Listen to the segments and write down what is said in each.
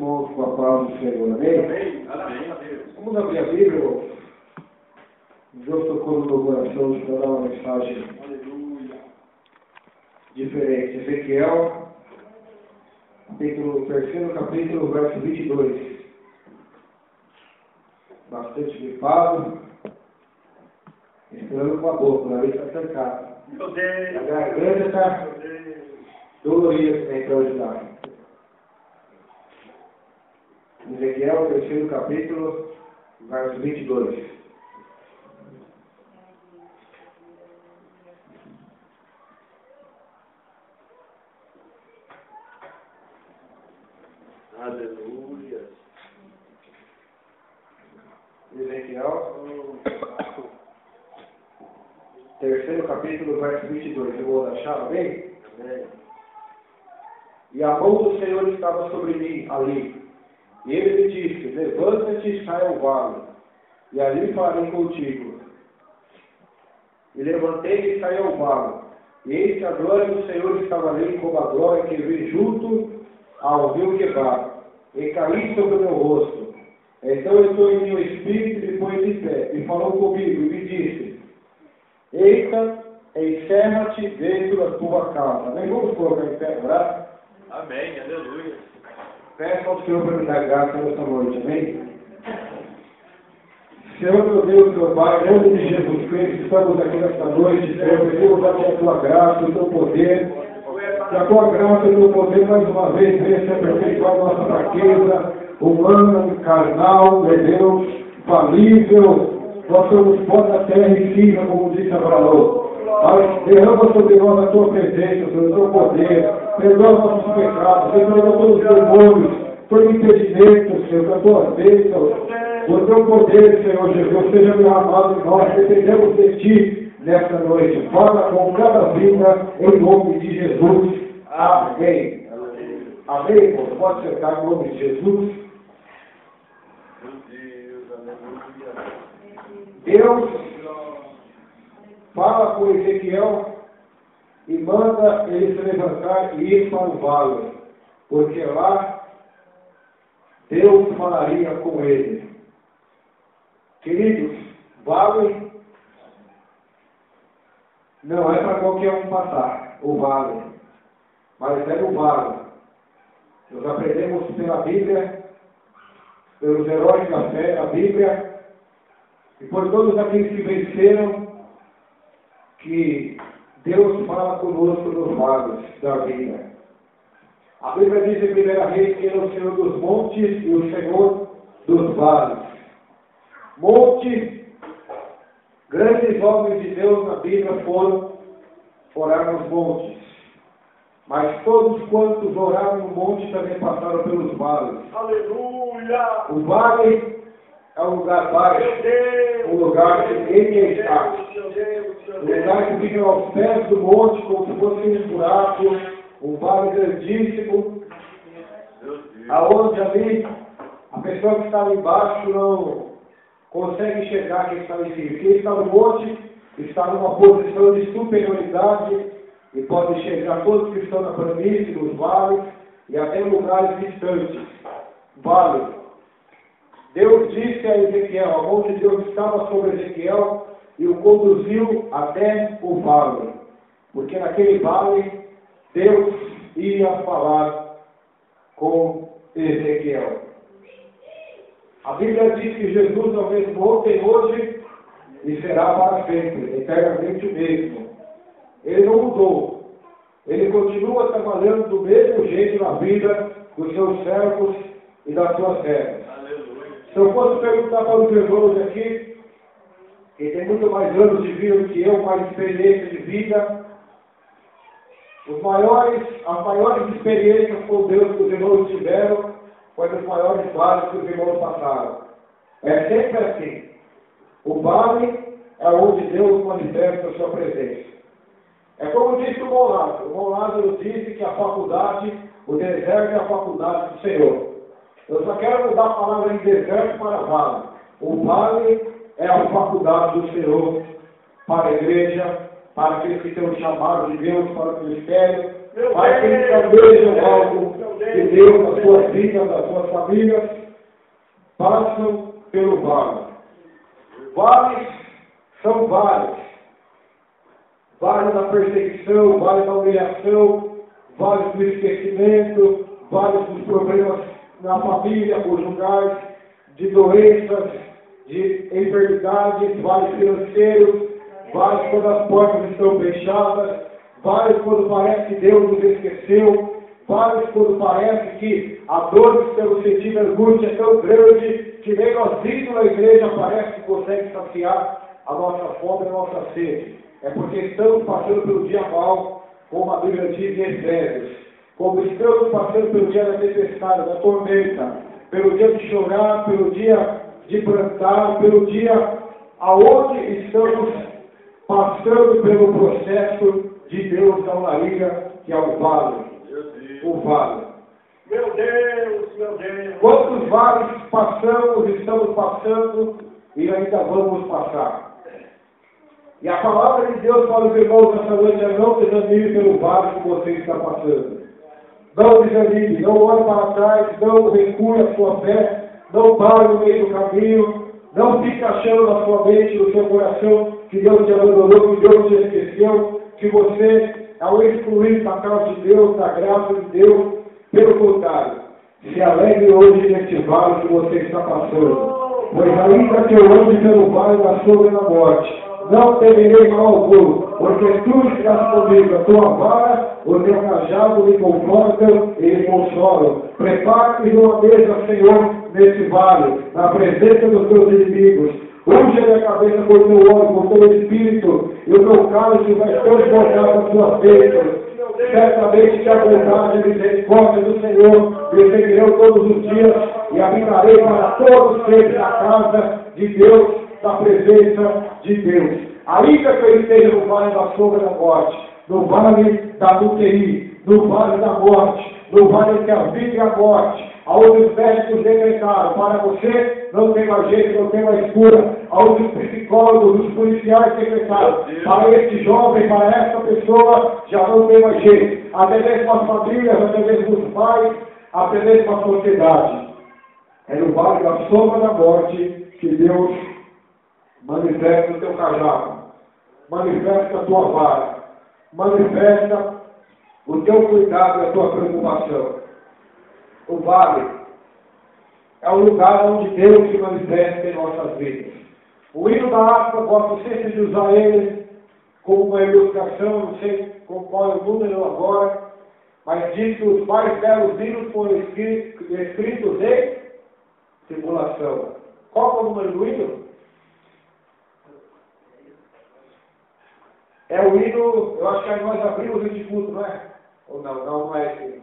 irmãos com a paz do Senhor, amém? Amém. Amém. Vamos abrir a Bíblia, irmãos. Deus tocou no meu coração de dar uma mensagem diferente. Ezequiel, terceiro capítulo, verso 22. Bastante gripado, esperando com a boca, o nariz está trancado. Meu Deus. A garganta está dolorida também para ajudar. Ezequiel, terceiro capítulo, verso 22. Aleluia. Ezequiel, terceiro capítulo, verso 22. Eu vou achar, amém? Amém. E a mão do Senhor estava sobre mim ali. E ele me disse: levanta-te e sai ao vale, e ali falarei contigo. E levantei e saí ao vale. E eis que a glória do Senhor estava ali, como a glória que vi junto ao rio Quebar. E caí sobre o meu rosto. Então eu estou em meu espírito e me pôs de pé. E falou comigo e me disse: eita, encerra-te dentro da tua casa. Amém? Vamos colocar em pé, orar? Amém. Aleluia. Peço ao Senhor para me dar graça nesta noite, amém? Senhor, meu Deus, meu Pai, em nome de Jesus Cristo, estamos aqui nesta noite, Senhor, pedimos a tua graça, o teu poder, que a tua graça e o teu poder mais uma vez venha se aperfeiçoar nossa fraqueza humana, carnal, meu Deus, falível. Nós somos pó da terra e cinza, como disse Abraão. Mas derrama sobre nós a tua presença, o teu poder, perdoa nossos pecados, perdoa todos os demônios, todo impedimento, Senhor, com a tua bênção, o teu poder, Senhor Jesus, seja derramado em nós, dependemos de ti nesta noite. Fala com cada vida, em nome de Jesus. Amém. Amém, irmão? Pode sentar em nome de Jesus. Meu Deus, aleluia. Deus fala com Ezequiel e manda ele se levantar e ir para o vale, porque lá Deus falaria com ele. Queridos, vale não é para qualquer um passar, o vale, mas é no vale. Nós aprendemos pela Bíblia, pelos heróis da fé, a Bíblia, e por todos aqueles que venceram, que Deus fala conosco nos vales da vida. A Bíblia diz em 1 Reis que Ele é o Senhor dos montes e o Senhor dos vales. Monte, grandes homens de Deus na Bíblia foram orar nos montes. Mas todos quantos oraram no monte também passaram pelos vales. Aleluia. O vale é um lugar baixo, um lugar que ninguém quer estar. Um lugar que fica aos pés do monte, como se fosse um buraco, um vale grandíssimo, aonde ali a pessoa que está ali embaixo não consegue enxergar quem está ali em cima. Quem está no monte está numa posição de superioridade e pode enxergar todos que estão na planície, nos vales e até em lugares distantes. Vale. Deus disse a Ezequiel, a mão de Deus estava sobre Ezequiel e o conduziu até o vale. Porque naquele vale, Deus ia falar com Ezequiel. A Bíblia diz que Jesus é o mesmo ontem, hoje e será para sempre, eternamente o mesmo. Ele não mudou. Ele continua trabalhando do mesmo jeito na vida dos seus servos e das suas servas. Se eu fosse perguntar para os irmãos aqui, que tem muito mais anos de vida do que eu, mais experiência de vida, as maiores experiências com Deus que os irmãos tiveram, foi dos maiores vales que os irmãos passaram. É sempre assim. O vale é onde Deus manifesta a sua presença. É como disse o Bom Lázaro. O Bom Lázaro disse que a faculdade, o deserto é a faculdade do Senhor. Eu só quero mudar a palavra de deserto para vale. O vale é a faculdade do Senhor para a igreja, para aqueles que têm o chamado de Deus para o ministério, mas que eles almejam algo de Deus nas suas vidas, nas suas famílias, passam pelo vale. Vales são vários. Vale da perseguição, vale da humilhação, vale do esquecimento, vale dos problemas na família, conjugais, de doenças, de enfermidades, vale financeiros, vale quando as portas estão fechadas, vale quando parece que Deus nos esqueceu, vale quando parece que a dor que estamos sentindo, a angústia é tão grande que nem nós vindo na igreja parece que consegue saciar a nossa fome e a nossa sede. É porque estamos passando pelo dia mau, como a Bíblia diz em Efésios. Como estamos passando pelo dia da tempestade, da tormenta, pelo dia de chorar, pelo dia de plantar, pelo dia aonde estamos passando pelo processo de Deus da olaria, que é o vale. O vale. Meu Deus, meu Deus. Quantos vales passamos, estamos passando e ainda vamos passar? E a palavra de Deus para os irmãos nessa noite é: não desanime pelo vale que você está passando. Não desanime, não olhe para trás, não recue a sua fé, não pare no meio do caminho, não fique achando na sua mente, no seu coração, que Deus te abandonou, que Deus te esqueceu, que você, ao excluir da causa de Deus, da graça de Deus, pelo contrário, se alegre hoje neste vale que você está passando. Pois ainda que eu ande pelo vale da sombra da morte, não temerei mal algum, porque tu estás comigo, a tua vara, o teu cajado me confortam e me consolam. Prepara-me uma mesa, Senhor, nesse vale, na presença dos teus inimigos. Unge a minha cabeça com o teu óleo, com o teu espírito, e o teu cálice vai transbordar as tuas bênçãos. Certamente que a bondade e a misericórdia do Senhor me seguirão todos os dias, e habitarei para todos sempre na casa de Deus, da presença de Deus. Ainda que eu esteja no vale da sombra da morte, no vale da UTI, no vale da morte, no vale entre a vida e a morte, aonde os médicos decretaram: para você não tem mais jeito, não tem mais cura, aonde os psicólogos, os policiais decretaram: para este jovem, para esta pessoa, já não tem mais jeito. Até mesmo as famílias, até mesmo os pais, até mesmo a sociedade. É no vale da sombra da morte que Deus manifesta o teu cajado, manifesta a tua vara, manifesta o teu cuidado e a tua preocupação. O vale é o lugar onde Deus se manifesta em nossas vidas. O hino da harpa, gosto sempre de usar ele como uma ilustração, não sei com qual é o número agora, mas diz que os mais belos hinos foram escritos em tribulação. Qual é o número do hino? É o hino, eu acho que nós abrimos o culto, não é? Ou não, não é esse hino.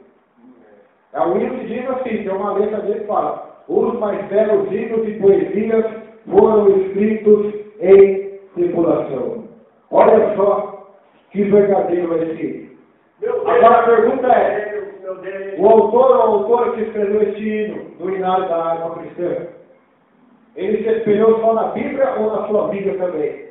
É o hino que diz assim, tem uma letra dele que fala: os mais belos hinos e poesias foram escritos em tribulação. Olha só que verdadeiro é esse hino. Agora a pergunta é: o autor ou a autora que escreveu este hino do hinário da harpa cristã, ele se espelhou só na Bíblia ou na sua vida também?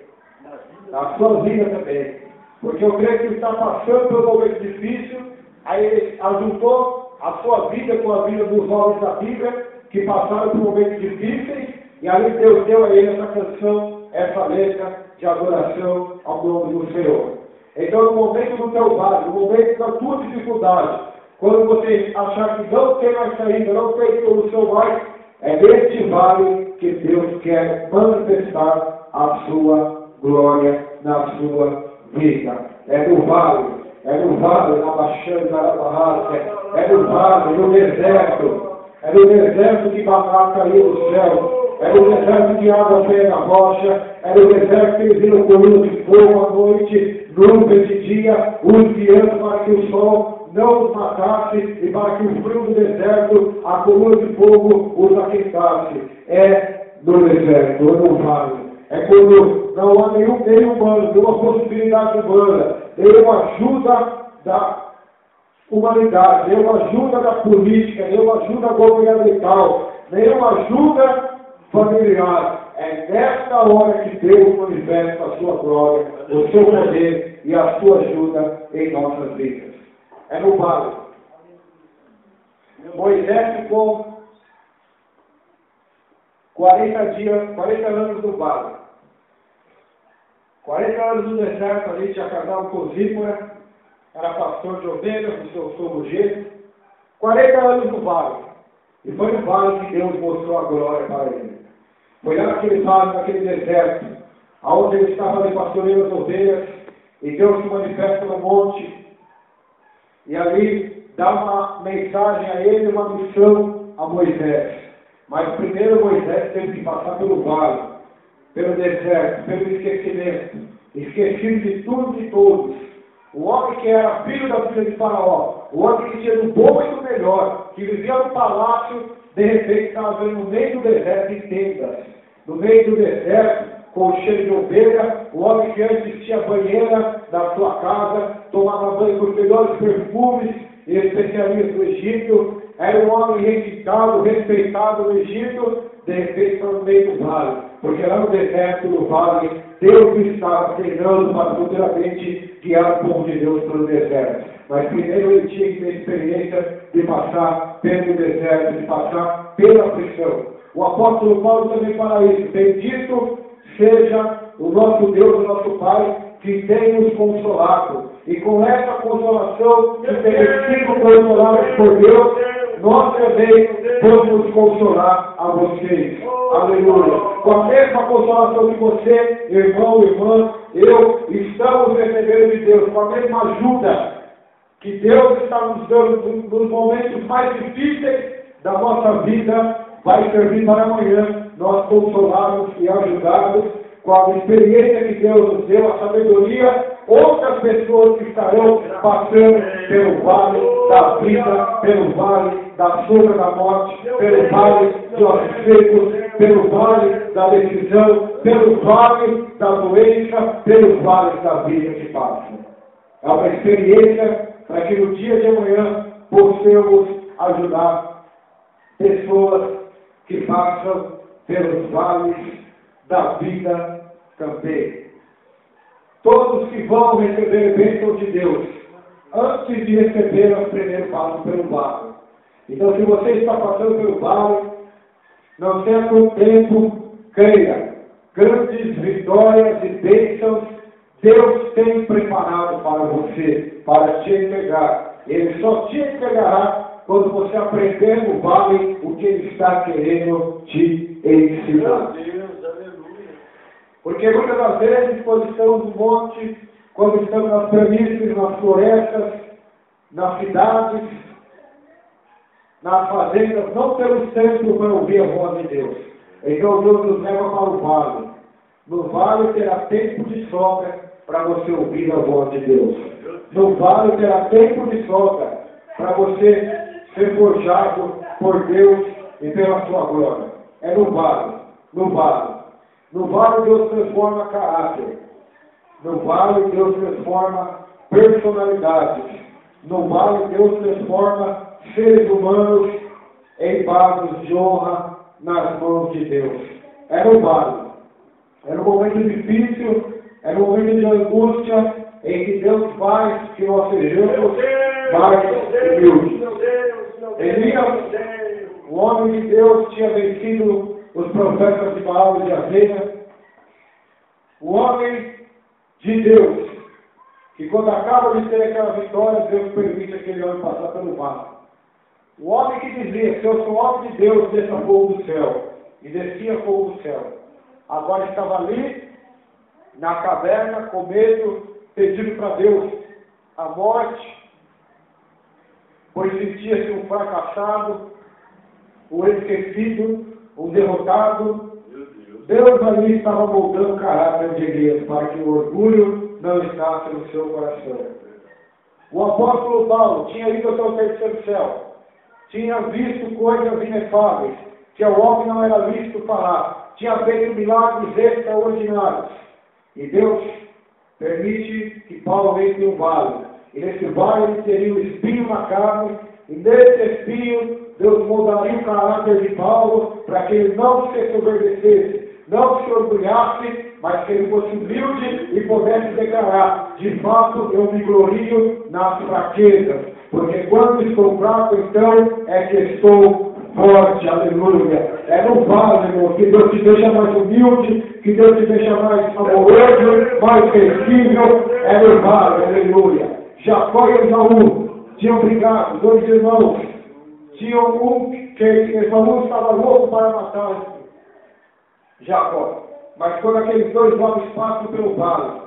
Na sua vida também. Porque eu creio que ele está passando por um momento difícil, aí ele ajuntou a sua vida com a vida dos homens da Bíblia, que passaram por momentos difíceis, e aí Deus deu a ele essa canção, essa letra de adoração ao nome do Senhor. Então, no momento do teu vale, no momento da tua dificuldade, quando você achar que não tem mais saída, não tem solução mais, é neste vale que Deus quer manifestar a sua glória na sua vida. É no vale, na baixada, na barraca, é no vale, no deserto, é no deserto que maná caiu do céu, é no deserto que água veio na rocha, é no deserto que eles viram coluna de fogo à noite, nuvens de dia, os guiando para que o sol não os matasse e para que o frio do deserto, a coluna de fogo os aquentasse. É no deserto, é no vale. É quando não há nenhum meio humano, nenhuma possibilidade humana, nenhuma ajuda da humanidade, nenhuma ajuda da política, nenhuma ajuda governamental, nenhuma ajuda familiar. É nesta hora que Deus manifesta a sua glória, o seu poder e a sua ajuda em nossas vidas. É no vale. Moisés ficou 40 anos no vale. 40 anos no deserto ali, tinha casado com Zípora, era pastor de ovelhas, do seu sogro Gê. 40 anos no vale. E foi no vale que Deus mostrou a glória para ele. Foi lá naquele vale, naquele deserto, onde ele estava ali pastoreando as ovelhas, e Deus se manifesta no monte, e ali dá uma mensagem a ele, uma missão a Moisés. Mas primeiro Moisés teve que passar pelo vale, pelo deserto, pelo esquecimento, esquecido de tudo e de todos. O homem que era filho da filha de Faraó, o homem que tinha do bom e do melhor, que vivia no palácio, de repente estava vendo no meio do deserto em tendas, no meio do deserto, com cheiro de ovelha, o homem que antes tinha banheira na sua casa, tomava banho com os melhores perfumes e especialistas do Egito, era um homem requintado, respeitado no Egito, de repente está no meio do vale, porque lá no deserto, no vale, Deus estava treinando para futuramente guiar o povo de Deus pelo deserto. Mas primeiro ele tinha que ter experiência de passar pelo deserto, de passar pela aflição. O apóstolo Paulo também fala isso. Bendito seja o nosso Deus, o nosso Pai, que tem nos consolado. E com essa consolação que temos sido consolados por Deus, nós também vamos consolar a vocês. Aleluia. Com a mesma consolação que você, irmão, irmã, eu, estamos recebendo de Deus, com a mesma ajuda que Deus está nos dando nos momentos mais difíceis da nossa vida, vai servir para amanhã, nós consolados e ajudados com a experiência que Deus nos deu, a sabedoria, outras pessoas que estarão passando pelo vale da vida, pelo vale da sombra da morte, pelo vale de ossos secos, pelo vale da decisão, pelo vale da doença, pelo vale da vida que passa. É uma experiência para que no dia de amanhã possamos ajudar pessoas que passam pelos vales da vida também. Todos que vão receber a bênção de Deus, antes de receber, nós primeiro passam pelo vale. Então, se você está passando pelo vale, não tenha por tempo, creia. Grandes vitórias e bênçãos Deus tem preparado para você, para te entregar. Ele só te entregará quando você aprender no vale o que Ele está querendo te ensinar. Porque muitas das vezes, quando estamos no monte, quando estamos nas planícies, nas florestas, nas cidades, nas fazendas, não temos tempo para ouvir a voz de Deus. Então Deus nos leva para o vale. No vale terá tempo de sobra para você ouvir a voz de Deus. No vale terá tempo de sobra para você ser forjado por Deus e pela sua glória. É no vale, no vale. No vale Deus transforma caráter. No vale Deus transforma personalidades. No vale Deus transforma seres humanos em vasos de honra nas mãos de Deus. É no vale. É no momento difícil, é no momento de angústia em que Deus faz que nós sejamos mais humildes. Elias, o homem de Deus, tinha vencido os profetas de Baal e de Azera. O homem de Deus, que quando acaba de ter aquela vitória, Deus permite aquele homem passar pelo vale. O homem que dizia, se eu sou homem de Deus, desça fogo do céu. E descia fogo do céu. Agora estava ali, na caverna, com medo, pedindo para Deus a morte, pois sentia-se um fracassado, um esquecido, um derrotado. Deus ali estava moldando o caráter de Elias para que o orgulho não entrasse no seu coração. O apóstolo Paulo tinha ido até o terceiro céu, tinha visto coisas inefáveis, que ao homem não era lícito falar, tinha feito milagres extraordinários. E Deus permite que Paulo entre no vale. E nesse vale ele teria um espinho na carne, e nesse espinho Deus moldaria o caráter de Paulo para que ele não se ensoberbecesse, não se orgulhasse, mas que ele fosse humilde e pudesse declarar: de fato eu me glorio nas fraquezas, Porque quando estou fraco, então é que estou forte, aleluia. É no vale, irmão, que Deus te deixa mais humilde, que Deus te deixa mais amoroso, mais sensível. É no vale, aleluia. Jacó e Esaú tinham brigado, dois irmãos. Tinham um que Esaú estava louco para matar Jacó. Mas quando aqueles dois homens passam pelo vale,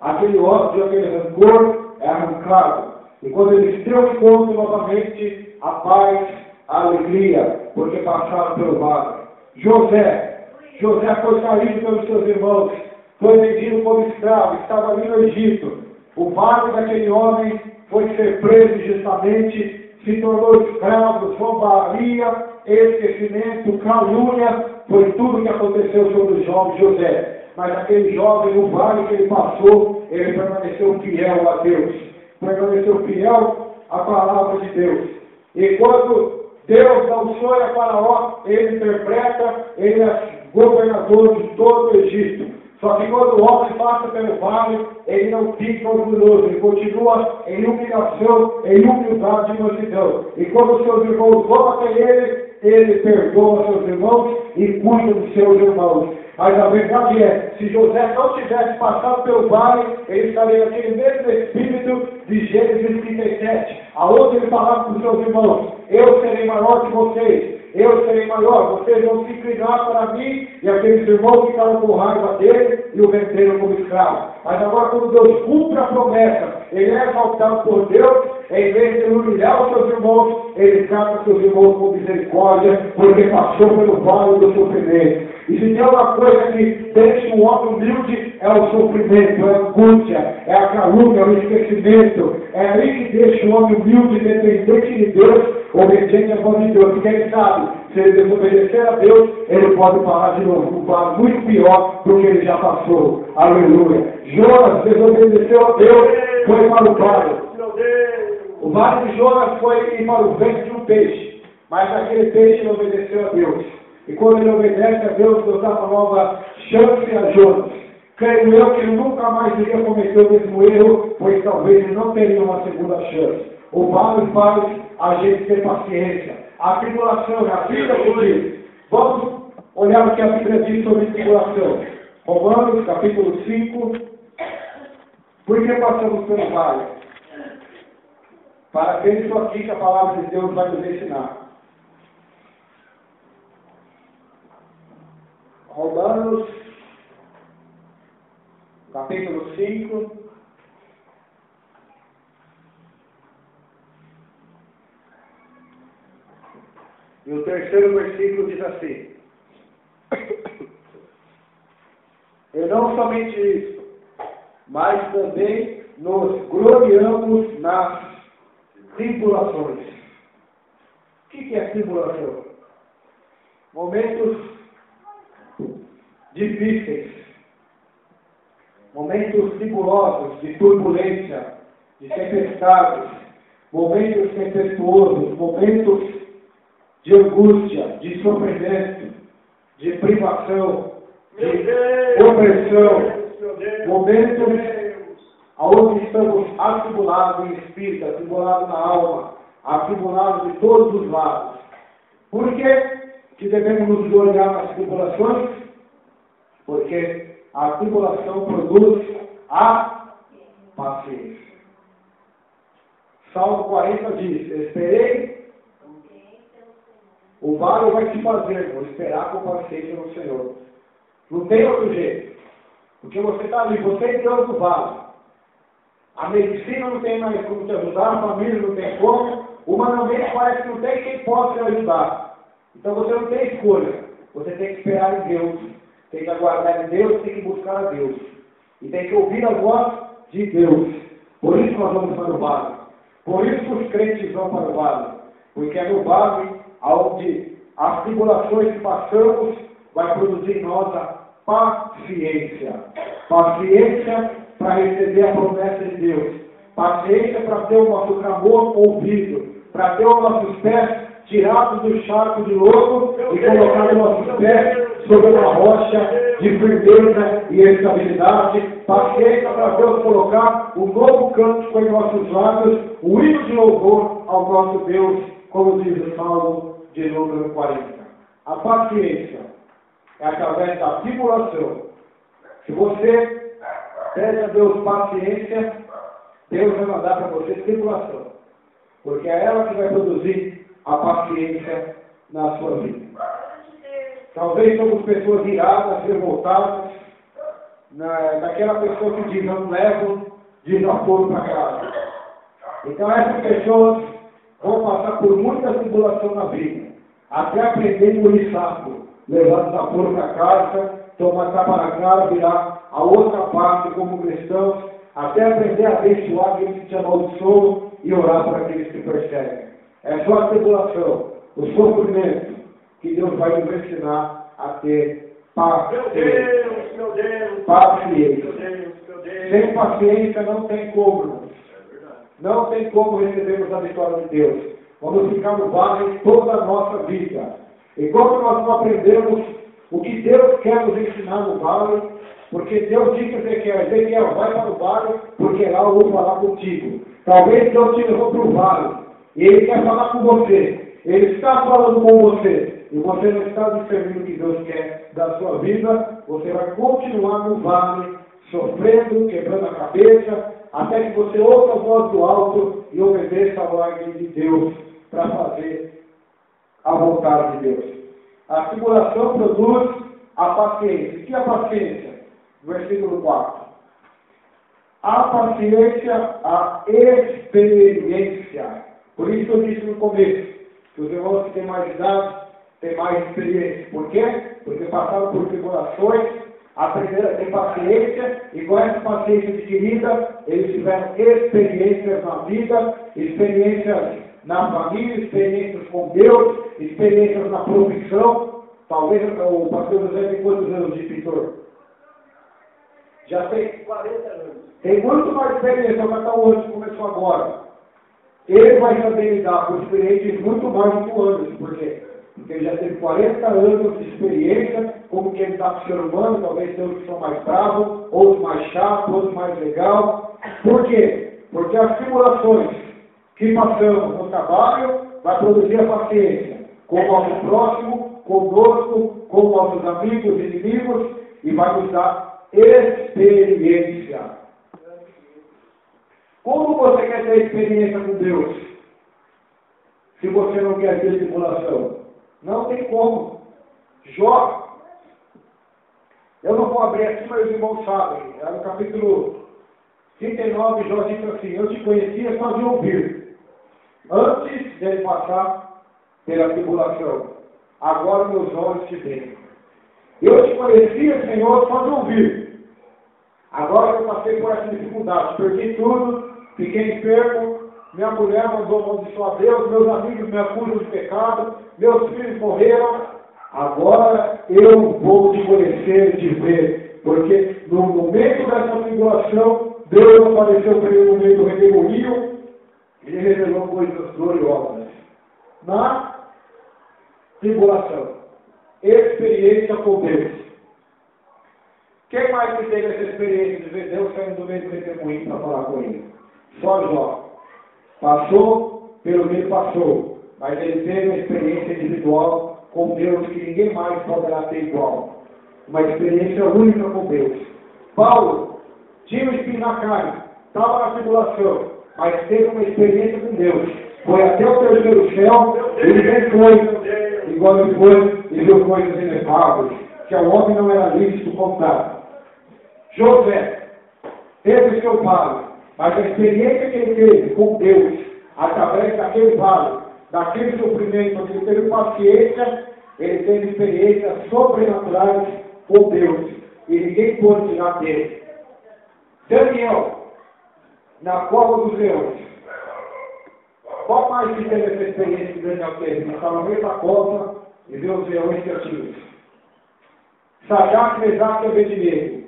aquele ódio, aquele rancor é arrancado. E quando eles transformam novamente a paz, a alegria, porque passaram pelo vale. José foi saído pelos seus irmãos, foi vendido como escravo, estava ali no Egito. O vale daquele homem foi ser preso injustamente, se tornou escravo, zombaria, esquecimento, calúnia, foi tudo que aconteceu sobre o jovem José. Mas aquele jovem, no vale que ele passou, ele permaneceu fiel a Deus, permaneceu fiel à palavra de Deus. E quando Deus dá um sonho a Faraó, ele interpreta, ele é governador de todo o Egito. Só que quando o homem passa pelo vale, ele não fica orgulhoso, ele continua em humilhação, em humildade e mansidão. E quando os seus irmãos vão até ele perdoa seus irmãos e cuida dos seus irmãos. Mas a verdade é, se José não tivesse passado pelo vale, ele estaria naquele mesmo espírito de Gênesis 37, aonde ele falava para os seus irmãos: eu serei maior que vocês, eu serei maior, vocês vão se inclinar para mim. E aqueles irmãos ficaram com raiva dele e o venderam como escravo. Mas agora, quando Deus cumpre a promessa, ele é exaltado por Deus, em vez de humilhar os seus irmãos, ele trata seus irmãos com misericórdia, porque passou pelo vale do sofrimento. E se tem uma coisa que deixa um homem humilde, é o sofrimento, é a angústia, é a calúnia, é o esquecimento. É aí que deixa o homem humilde, dependente de Deus, obediente à voz de Deus. Porque ele sabe, se ele desobedecer a Deus, ele pode parar de novo, um vale muito pior do que ele já passou. Aleluia. Jonas desobedeceu a Deus, foi para o vale. O vale de Jonas foi ir para o ventre de um peixe, mas aquele peixe não obedeceu a Deus. E quando ele obedece a Deus, Deus dá uma nova chance a Jonas. Creio eu que ele nunca mais iria cometer o mesmo erro, pois talvez ele não teria uma segunda chance. O vale faz a gente ter paciência. A tribulação é a vida que diz. Vamos olhar o que a Bíblia diz sobre tribulação. Romanos, capítulo 5. Por que passamos pelo vale? Para ver isso aqui que a palavra de Deus vai nos ensinar. Romanos, capítulo 5. E o terceiro versículo diz assim: e não somente isso, mas também nos gloriamos nas tribulações. O que é tribulação? Momentos difíceis, momentos tribulosos, de turbulência, de tempestades, momentos tempestuosos, momentos de angústia, de sofrimento, de privação, de opressão, momentos onde estamos atribulados em espírito, atribulados na alma, atribulados de todos os lados. Por que devemos nos gloriar nas tribulações? Porque a tribulação produz a paciência. Salmo 40 diz: esperei, o vale vai te fazer, vou esperar com paciência no Senhor. Não tem outro jeito. Porque você está ali, você entrou no vale. A medicina não tem mais como te ajudar, a família não tem como, humanamente parece que não tem quem possa te ajudar. Então você não tem escolha. Você tem que esperar em Deus, tem que aguardar em Deus, tem que buscar a Deus. E tem que ouvir a voz de Deus. Por isso nós vamos para o vale. Por isso os crentes vão para o vale. Porque é no vale onde as tribulações que passamos vai produzir em nós a paciência. Paciência para receber a promessa de Deus. Paciência para ter o nosso clamor ouvido. Para ter os nossos pés tirados do charco de lodo e colocar os nossos pés sobre uma rocha de firmeza e estabilidade. Paciência para Deus colocar um novo cântico em nossos lábios, um hino de louvor ao nosso Deus, como diz o Salmo de número 40. A paciência é através da tribulação. Se você pede a Deus paciência, Deus vai mandar para você tribulação. Porque é ela que vai produzir a paciência na sua vida. Talvez somos pessoas iradas, revoltadas, daquela pessoa que diz, não levo desaforo para casa. Então essas pessoas vão passar por muita tribulação na vida, até aprender a engolir sapo, levar desaforo para casa, tomar tapa na cara, virar a outra parte como cristãos, até aprender a abençoar aqueles que te amaldiçoam e orar por aqueles que perseguem. É só a tribulação, o sofrimento, que Deus vai nos ensinar a ter paciência. Meu Deus, Paciência. meu Deus. Sem paciência não tem como, irmãos. Não tem como recebermos a vitória de Deus. Vamos ficar no vale toda a nossa vida. Enquanto nós não aprendemos o que Deus quer nos ensinar no vale, porque Deus disse a Ezequiel, vai para o vale, porque lá eu vou falar contigo. Talvez Deus te levou para o vale, e Ele quer falar com você. Ele está falando com você, e você não está discernindo o que Deus quer da sua vida, você vai continuar no vale, sofrendo, quebrando a cabeça, até que você ouça a voz do alto e obedeça a ordem de Deus para fazer a vontade de Deus. A tribulação produz a paciência. O que é a paciência? Versículo 4. A paciência, a experiência. Por isso eu disse no começo, que os irmãos que têm mais idade têm mais experiência. Por quê? Porque passaram por tribulações, aprenderam a ter paciência, e com essa paciência adquirida, eles tiveram experiências na vida, experiências na família, experiências com Deus, experiências na profissão. Talvez o pastor José tem quantos anos de pintor? Já tem 40 anos. Tem muito mais experiência, vai estar o ano que começou agora. Ele vai saber lidar com experiências muito mais do que o Anderson. Por quê? Porque ele já teve 40 anos de experiência, como que ele está com o ser humano, talvez tem uns que são mais bravos, outros mais chatos, outros mais legais. Por quê? Porque as tribulações que passamos no trabalho vai produzir a paciência com o nosso próximo, conosco, com nossos amigos e inimigos, e vai nos dar experiência. Como você quer ter experiência com Deus, se você não quer ter tribulação? Não tem como. Jó, eu não vou abrir aqui, mas os irmãos sabem. É no capítulo 39, Jó diz assim: eu te conhecia só de ouvir, antes de ele passar pela tribulação. Agora meus olhos te veem. Eu te conhecia, Senhor, só de ouvir. Agora eu passei por essa dificuldade, perdi tudo, fiquei enfermo, minha mulher mandou amaldiçoar a Deus, meus amigos me acusam de pecado, meus filhos morreram. Agora eu vou te conhecer e te ver, porque no momento dessa tribulação, Deus apareceu para ele no meio do redemoinho, ele revelou coisas gloriosas. Na tribulação, experiência com Deus. Quem mais que teve essa experiência de ver Deus saindo do meio do redemoinho para falar com ele? Só Jó. Passou, pelo meio passou, mas ele teve uma experiência individual com Deus que ninguém mais poderá ter igual. Uma experiência única com Deus. Paulo tinha um espinho na carne, estava na tribulação, mas teve uma experiência com Deus. Foi até o terceiro céu, ele vê coisas, igual ele foi, e viu coisas inefáveis, que ao homem não era lícito contar. José teve seu vale, mas a experiência que ele teve com Deus, através daquele vale, daquele sofrimento, onde ele teve paciência, ele teve experiências sobrenaturais com Deus, e ninguém pôde tirar dele. Daniel, na cova dos leões. Qual mais que teve essa experiência que Daniel teve? Ele estava no meio da cova e viu os leões quietinhos. Sadraque, Mesaque e Abednego.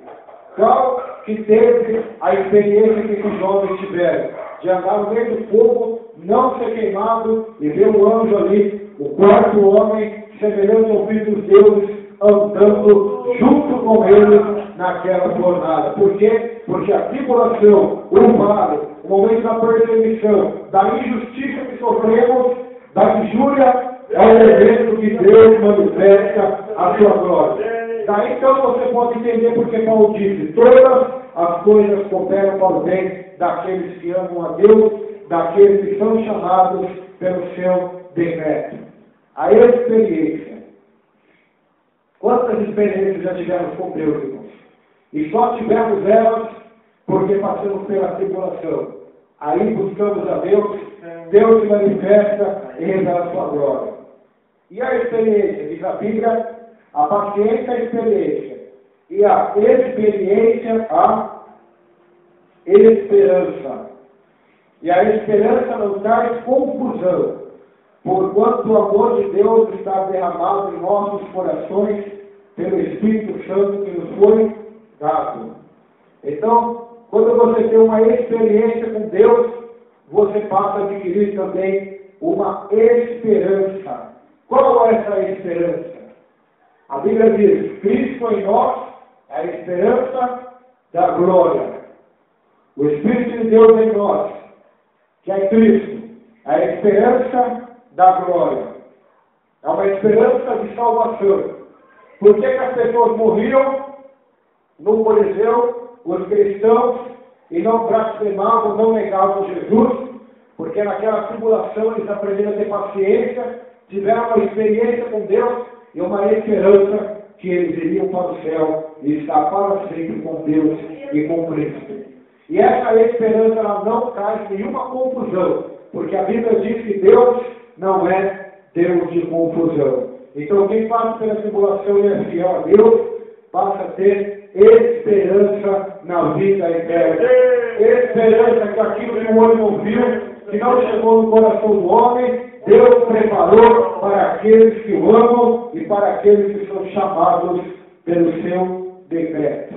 Qual que teve a experiência que os jovens tiveram? De andar no meio do fogo, não ser queimado, e ver um anjo ali, o quarto homem, semelhante ao filho dos deuses, andando junto com eles naquela jornada. Por quê? Porque a tribulação, o vale, o momento da perseguição, da injustiça que sofremos, da injúria, é o momento que Deus manifesta a sua glória. Daí então você pode entender porque Paulo disse: todas as coisas cooperam para o bem daqueles que amam a Deus, daqueles que são chamados pelo seu decreto. A experiência. Quantas experiências já tivemos com Deus, irmãos? E só tivemos elas porque passamos pela tribulação. Aí buscamos a Deus, Deus se manifesta e revela a sua glória. E a experiência, diz a Bíblia, a paciência, a experiência. E a experiência, a esperança. E a esperança não traz confusão, porquanto o amor de Deus está derramado em nossos corações pelo Espírito Santo que nos foi dado. Então, quando você tem uma experiência com Deus, você passa a adquirir também uma esperança. Qual é essa esperança? A Bíblia diz: Cristo em nós é a esperança da glória. O Espírito de Deus em nós, que é Cristo, é a esperança da glória. É uma esperança de salvação. Por que as pessoas morriam no Coliseu, os cristãos, e não blasfemavam, não negavam Jesus? Porque naquela tribulação eles aprenderam a ter paciência, tiveram uma experiência com Deus e uma esperança que eles iriam para o céu e estar para sempre com Deus e com Cristo. E essa esperança ela não traz nenhuma confusão, porque a Bíblia diz que Deus não é Deus de confusão. Então quem passa pela tribulação e é fiel a Deus, passa a ter esperança na vida eterna. Esperança que aquilo que o olho não viu, que não chegou no coração do homem, Deus preparou para aqueles que o amam e para aqueles que são chamados pelo seu decreto.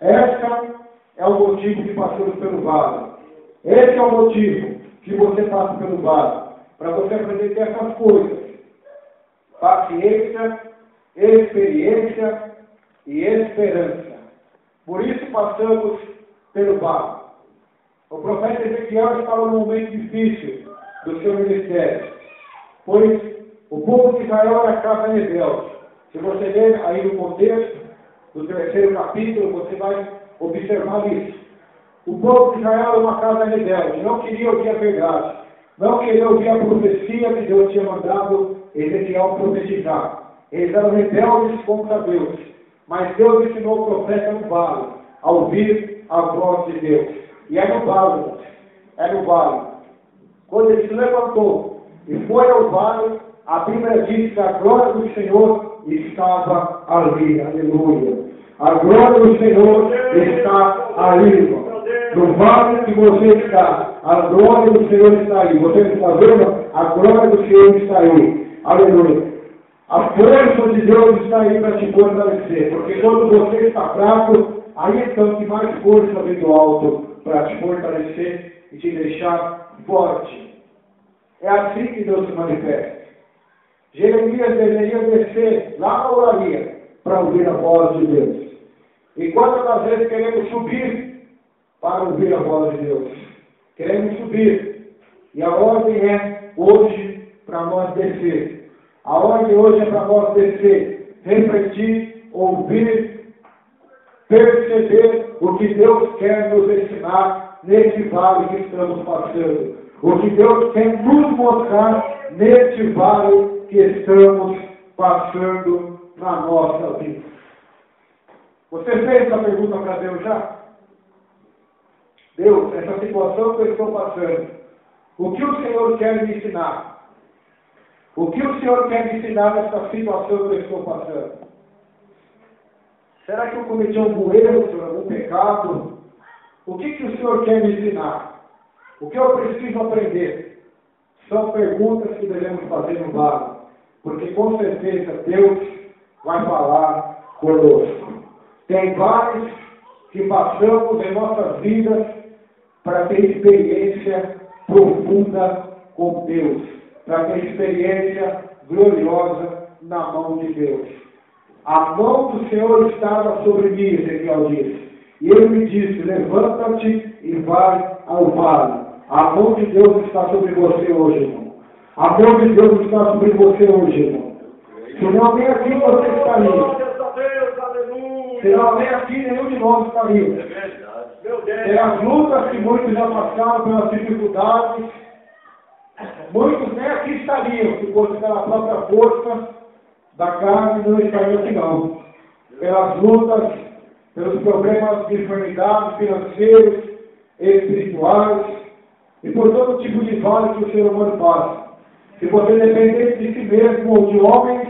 Essa é o motivo que passamos pelo vale. Esse é o motivo que você passa pelo vale. Para você aprender a ter essas coisas. Paciência, experiência e esperança. Por isso passamos pelo vale. O profeta Ezequiel estava num momento difícil do seu ministério, pois o povo de Israel era casa rebelde. Se você ler aí no contexto do 3º capítulo, você vai observar isso. O povo de Israel era uma casa rebelde, não queria ouvir a verdade, não queria ouvir a profecia que Deus tinha mandado Ezequiel profetizar. Eles eram rebeldes contra Deus, mas Deus ensinou o profeta no vale a ouvir a voz de Deus. E é no vale, Quando ele se levantou e foi ao vale, a Bíblia diz que a glória do Senhor estava ali. Aleluia. A glória do Senhor está ali, irmão. No vale que você está, a glória do Senhor está aí. Você está vendo? A glória do Senhor está aí. Aleluia. A força de Deus está aí para te fortalecer. Porque quando você está fraco, aí então que mais força vem do alto para te fortalecer e te deixar forte. É assim que Deus se manifesta. Jeremias deveria descer lá na oraria para ouvir a voz de Deus. E quantas das vezes queremos subir para ouvir a voz de Deus? Queremos subir. E a ordem é hoje para nós descer. A ordem hoje é para nós descer, refletir, ouvir, perceber o que Deus quer nos ensinar nesse vale que estamos passando. O que Deus quer nos mostrar nesse vale que estamos passando na nossa vida. Você fez essa pergunta para Deus já? Deus, essa situação que eu estou passando, o que o Senhor quer me ensinar? O que o Senhor quer me ensinar nessa situação que eu estou passando? Será que eu cometi algum erro, Senhor, algum pecado? O que o Senhor quer me ensinar? O que eu preciso aprender? São perguntas que devemos fazer no vale, porque com certeza Deus vai falar conosco. Tem vales que passamos em nossas vidas para ter experiência profunda com Deus, para ter experiência gloriosa na mão de Deus. A mão do Senhor estava sobre mim, Ezequiel disse. E ele me disse, levanta-te e vai ao vale. A mão de Deus está sobre você hoje, irmão. A mão de Deus está sobre você hoje, irmão. Se não vem aqui, você estaria. Glórias a Deus, aleluia. Se não vem aqui, nenhum de nós estaria. É verdade. Meu Deus. Pelas lutas que muitos já passaram, pelas dificuldades, muitos nem aqui estariam, se fosse pela própria força da carne, não estariam aqui não. Pelas lutas, pelos problemas de enfermidade, financeiros, espirituais, e por todo tipo de vale que o ser humano passa. Se você dependesse de si mesmo ou de homens,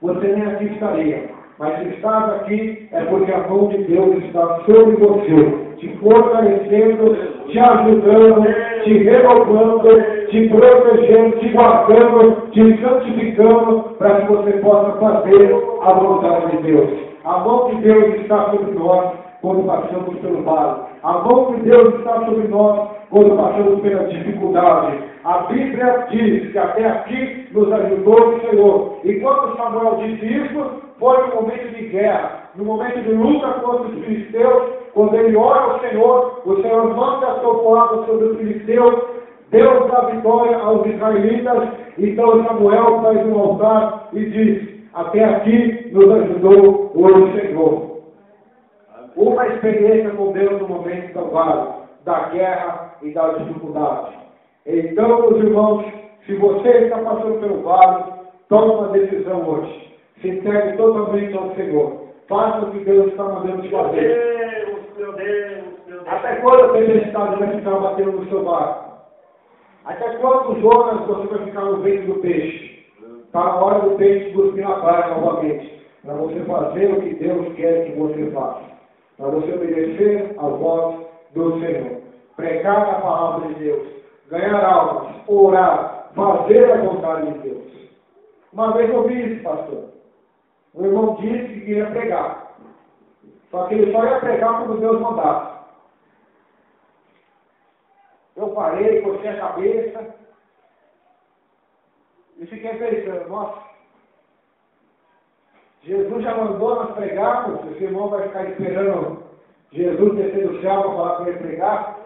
você nem aqui estaria. Mas se estás aqui, é porque a mão de Deus está sobre você, te fortalecendo, te ajudando, te renovando, te protegendo, te guardando, te santificando, para que você possa fazer a vontade de Deus. A mão de Deus está sobre nós quando passamos pelo vale. A mão de Deus está sobre nós quando passamos pela dificuldade. A Bíblia diz que até aqui nos ajudou o Senhor. E quando Samuel disse isso, foi no momento de guerra, no momento de luta contra os filisteus, quando ele ora ao Senhor, o Senhor manda a sua palavra sobre os filisteus, Deus dá vitória aos israelitas. Então Samuel faz um altar e diz, até aqui nos ajudou o Senhor. Uma experiência com Deus no momento do vale, da guerra e da dificuldade. Então, meus irmãos, se você está passando pelo vale, tome uma decisão hoje. Se entregue totalmente ao Senhor. Faça o que Deus está mandando te fazer. Meu Deus. Até quando a tempestade vai ficar batendo no seu barco? Até quantos horas você vai ficar no ventre do peixe? Está na hora do peixe cuspir na praia novamente. Para você fazer o que Deus quer que você faça. Para você obedecer a voz do Senhor. Pregar a palavra de Deus. Ganhar almas. Orar. Fazer a vontade de Deus. Uma vez eu ouvi isso, pastor. O irmão disse que ia pregar. Só que ele só ia pregar quando Deus mandasse. Eu parei, cocei a cabeça e fiquei pensando, nossa, Jesus já mandou nós pregarmos, esse irmão vai ficar esperando Jesus descer do céu para falar para ele pregar,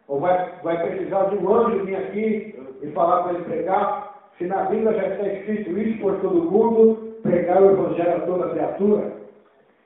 ou vai precisar de um anjo vir aqui e falar para ele pregar, se na Bíblia já está escrito isso por todo mundo, pregar o Evangelho a toda criatura.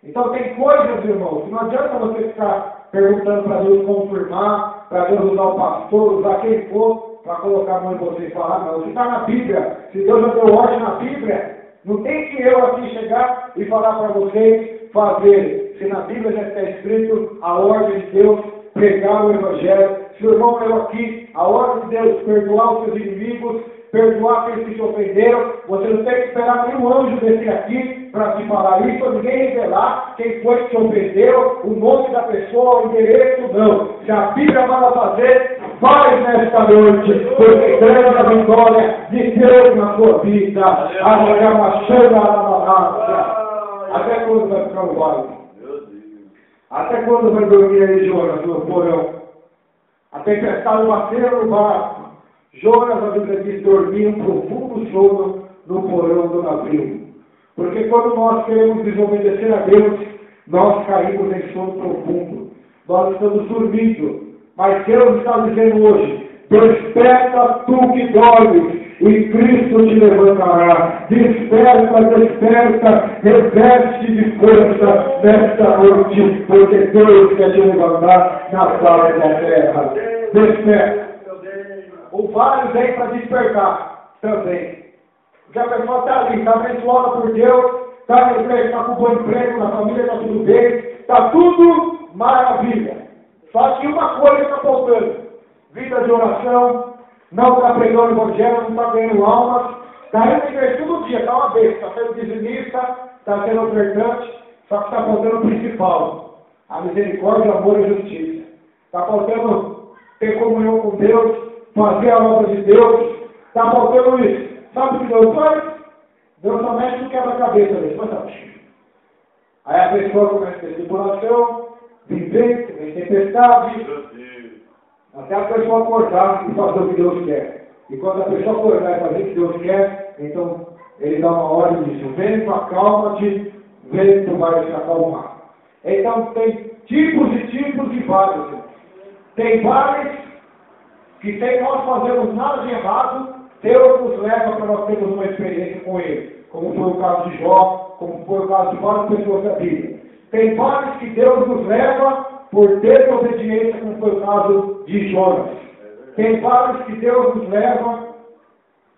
Então tem coisas, irmãos, que não adianta você ficar perguntando para Deus confirmar, para Deus usar o pastor, usar quem for, para colocar a mão em você e falar, não. Se está na Bíblia, se Deus já deu ordem na Bíblia, não tem que eu aqui chegar e falar para vocês fazer. Se na Bíblia já está escrito a ordem de Deus, pregar o Evangelho. Se o irmão leu aqui, a ordem de Deus, perdoar os seus inimigos, perdoar aqueles que te ofenderam, você não tem que esperar nenhum anjo descer aqui para te falar isso, ou ninguém revelar quem foi que te ofendeu, o nome da pessoa, o endereço, não. Se a Bíblia manda fazer, faz nesta noite, porque grande a vitória de Deus na sua vida. Até quando vai ficar no vale? Até quando vai dormir aí, Jonas, no porão? A tempestade bateu no barco. Jonas, a Bíblia diz, dormia um profundo sono no porão do navio. Porque quando nós queremos desobedecer a Deus, nós caímos em sono profundo. Nós estamos dormindo. Mas Deus está dizendo hoje, desperta tu que dormes, e Cristo te levantará. Desperta, desperta, reveste de força nesta noite, porque Deus quer te levantar na face da terra. Desperta. O vale vem para despertar também. Porque a pessoa está ali, está abençoada por Deus, está na igreja, está com bom emprego, na família está tudo bem, está tudo maravilha. Só que uma coisa está faltando: vida de oração, não está pregando o Evangelho, não está ganhando almas, está indo na igreja todo dia, está uma vez, está sendo dizimista, está sendo ofertante, só que está faltando o principal: a misericórdia, o amor e a justiça. Está faltando ter comunhão com Deus, fazer a obra de Deus, está faltando isso. Sabe o que Deus faz? Deus só mexe no quebra-cabeça dele. Aí a pessoa começa a ter tribulação, vem tempestade, até a pessoa acordar e fazer o que Deus quer. E quando a pessoa acordar e fazer o que Deus quer, então ele dá uma ordem e diz: vento, acalma-te, vento vai se acalmar. Então tem tipos e tipos de vales. Tem vales que sem nós fazermos nada de errado, Deus nos leva para nós termos uma experiência com Ele. Como foi o caso de Jó, como foi o caso de várias pessoas da Bíblia. Tem vales que Deus nos leva por desobediência, como foi o caso de Jonas. Tem vales que Deus nos leva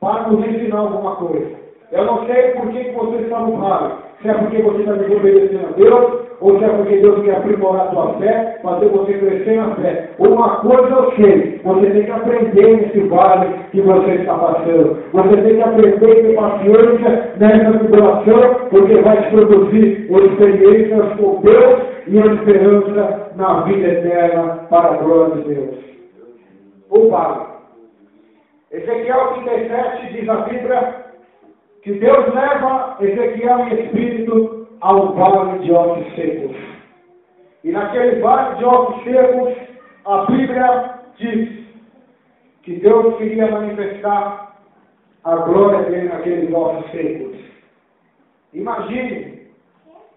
para nos ensinar alguma coisa. Eu não sei por que você está no vale. Se é porque você está desobedecendo a Deus, ou se é porque Deus quer aprimorar a sua fé, fazer você crescer na fé. Uma coisa eu sei, você tem que aprender nesse vale que você está passando. Você tem que aprender ter paciência nessa tribulação, porque vai te produzir experiências com Deus e a esperança na vida eterna para a glória de Deus. O vale. Ezequiel 37 diz a Bíblia que Deus leva Ezequiel em espírito ao vale de ossos secos. E naquele vale de ossos secos, a Bíblia diz que Deus queria manifestar a glória dele naqueles ossos secos. Imagine,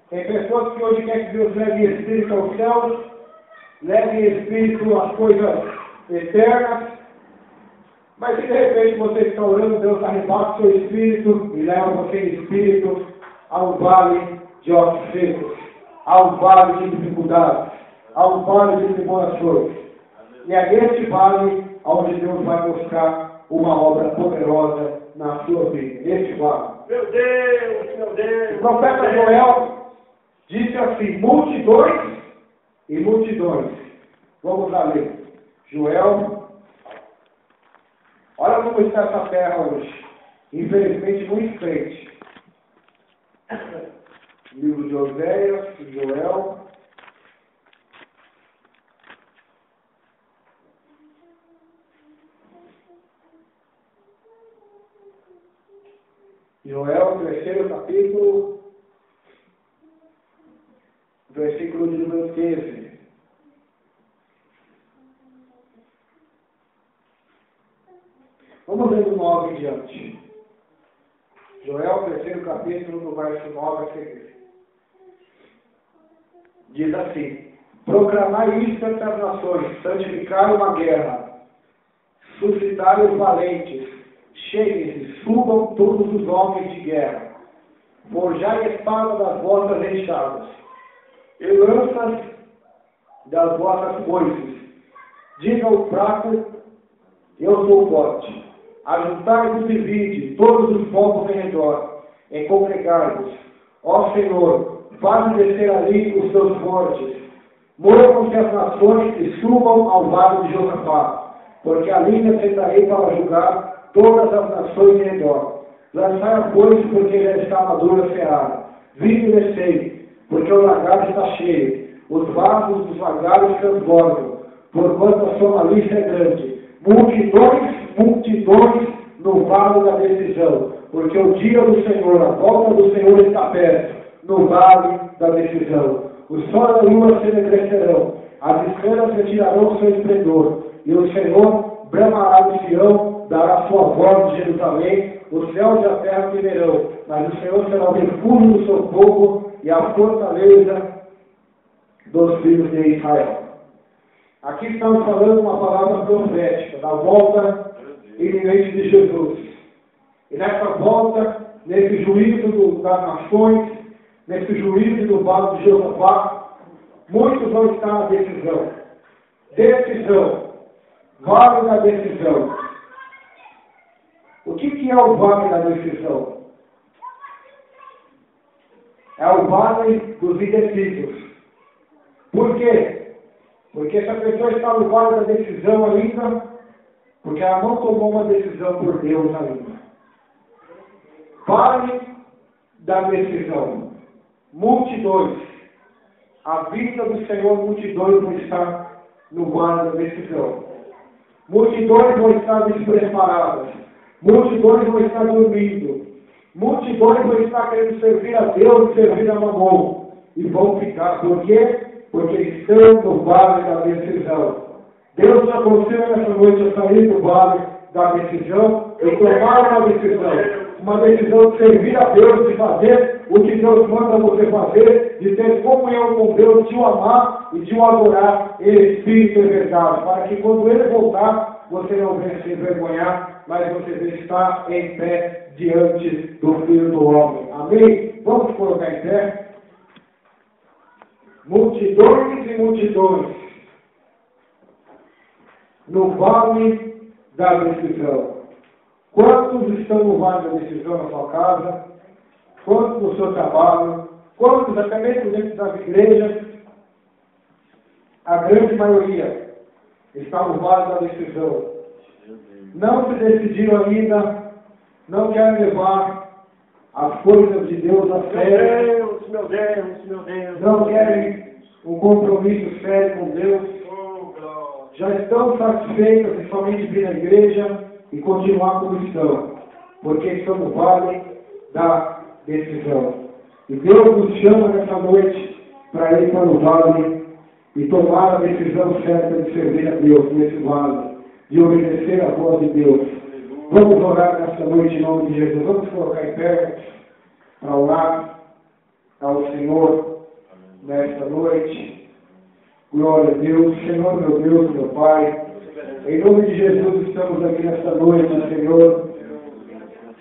tem pessoas que hoje querem que Deus leve em espírito aos céus, leve em espírito as coisas eternas, mas se de repente você está orando, Deus arrebata o seu espírito e leva você em espírito ao vale de ossos secos, ao vale de dificuldades, ao vale de tribulações. E é nesse vale onde Deus vai buscar uma obra poderosa na sua vida. Nesse vale. Meu Deus, meu Deus. O profeta Joel disse assim: multidões e multidões. Vamos lá ler. Joel. Olha como está essa terra hoje. Infelizmente, muito crente. Livro de Oséias, Joel. Joel, 3º capítulo, versículo de número 15. Vamos ler do 9 em diante. Joel, 3º capítulo, do verso 9 a seguir. Diz assim: proclamai isto entre as nações, santificai uma guerra, suscitai os valentes, cheguem-se, subam todos os homens de guerra, forjai a espada das vossas enxadas, e lanças das vossas foices. Diga o fraco: eu sou forte. Ajuntai-vos e vinde, todos os povos em redor, e congregai-vos. Ó Senhor, faze descer ali os teus fortes. Movam-se as nações e subam ao vale de Josafá, porque ali me sentarei para julgar todas as nações em redor. Lançai a foice, porque já está madura a seara. Vinde e descei, porque o lagar está cheio. Os vasos dos lagares transbordam, porquanto a sua malícia é grande. Multidões no vale da decisão, porque o dia do Senhor, a volta do Senhor está perto, no vale da decisão. O sol e a lua se enegrecerão, as estrelas retirarão seu esplendor, e o Senhor bramará de Sião, dará sua voz de Jerusalém, os céus e a terra temerão, mas o Senhor será o refúgio do seu povo e a fortaleza dos filhos de Israel. Aqui estamos falando uma palavra profética da volta iminente de Jesus. E nessa volta, nesse juízo das nações, nesse juízo do vale de Josafá, muitos vão estar na decisão. Decisão. Vale da decisão. O que é o vale da decisão? É o vale dos indecisos. Por quê? Porque se a pessoa está no vale da decisão ainda, porque ela não tomou uma decisão por Deus ainda. Vale da decisão. Multidões. À vista do Senhor, multidões vão estar no vale da decisão. Multidões vão estar despreparadas. Multidões vão estar dormindo. Multidões vão estar querendo servir a Deus e servir a Mamon. E vão ficar. Por quê? Porque estão no vale da decisão. Deus nos aconselha nessa noite a sair do vale da decisão e tomar uma decisão de servir a Deus, de fazer o que Deus manda você fazer, de ter comunhão com Deus, de o amar e de o adorar em espírito e verdade, para que quando Ele voltar, você não venha se envergonhar, mas você venha estar em pé diante do Filho do Homem. Amém? Vamos colocar em pé. Multidões e multidões no vale da decisão. Quantos estão no vale da decisão na sua casa? Quantos no seu trabalho? Quantos até mesmo dentro das igrejas? A grande maioria está no vale da decisão. Não se decidiram ainda, não querem levar as coisas de Deus a sério. Meu Deus. Não querem um compromisso sério com Deus. Já estão satisfeitos de somente vir à igreja e continuar como estão, porque estão no vale da decisão. E Deus nos chama nessa noite para ir para o vale e tomar a decisão certa de servir a Deus nesse vale, de obedecer a voz de Deus. Vamos orar nessa noite em nome de Jesus. Vamos colocar em pé para orar ao Senhor nesta noite. Glória a Deus. Senhor, meu Deus, meu Pai, em nome de Jesus estamos aqui nesta noite, Senhor.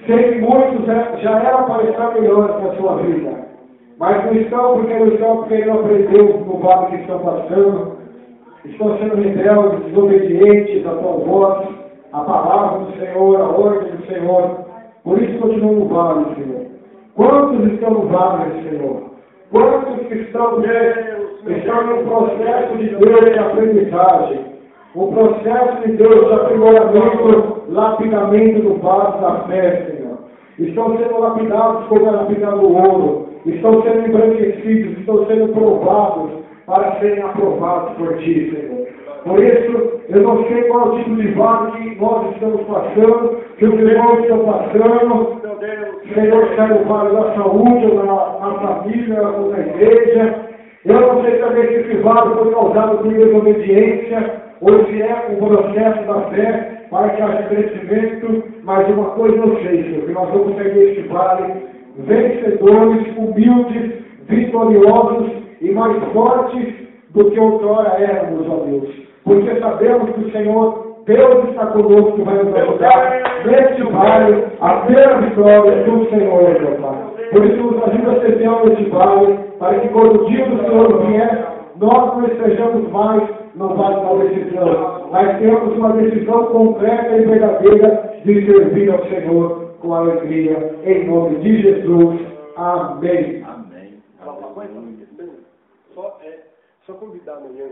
Sei que muitos já eram para estar melhores na sua vida, mas não estão porque não aprendeu no vale que estão passando. Estão sendo rebeldes, desobedientes à tua voz, à palavra do Senhor, à ordem do Senhor. Por isso continuam no vale, Senhor. Quantos estão no vale, Senhor? Quantos que estão no processo de Deus de aprendizagem? O processo de Deus de aprimoramento, lapidamento do vaso da fé, Senhor. Estão sendo lapidados como é lapidado o ouro. Estão sendo embranquecidos, estão sendo provados para serem aprovados por Ti, Senhor. Por isso, eu não sei qual tipo de vale que nós estamos passando, que os irmãos estão passando. Senhor, se é no vale da saúde, ou na família, ou na igreja. Eu não sei também se esse vale foi causado por desobediência, ou se é um processo da fé para que haja crescimento, mas uma coisa eu sei, Senhor, que nós vamos sair deste vale vencedores, humildes, vitoriosos e mais fortes do que outrora éramos, ó Deus. Porque sabemos que o Senhor, Deus está conosco, vai nos ajudar neste vale a ter a vitória do Senhor, meu Pai. Por isso nos ajuda a ser fiel neste vale, para que quando o dia do Senhor vier, nós não estejamos mais no vale da decisão, mas temos uma decisão concreta e verdadeira de servir ao Senhor com alegria, em nome de Jesus. Amém. Amém. Só convidar amanhã.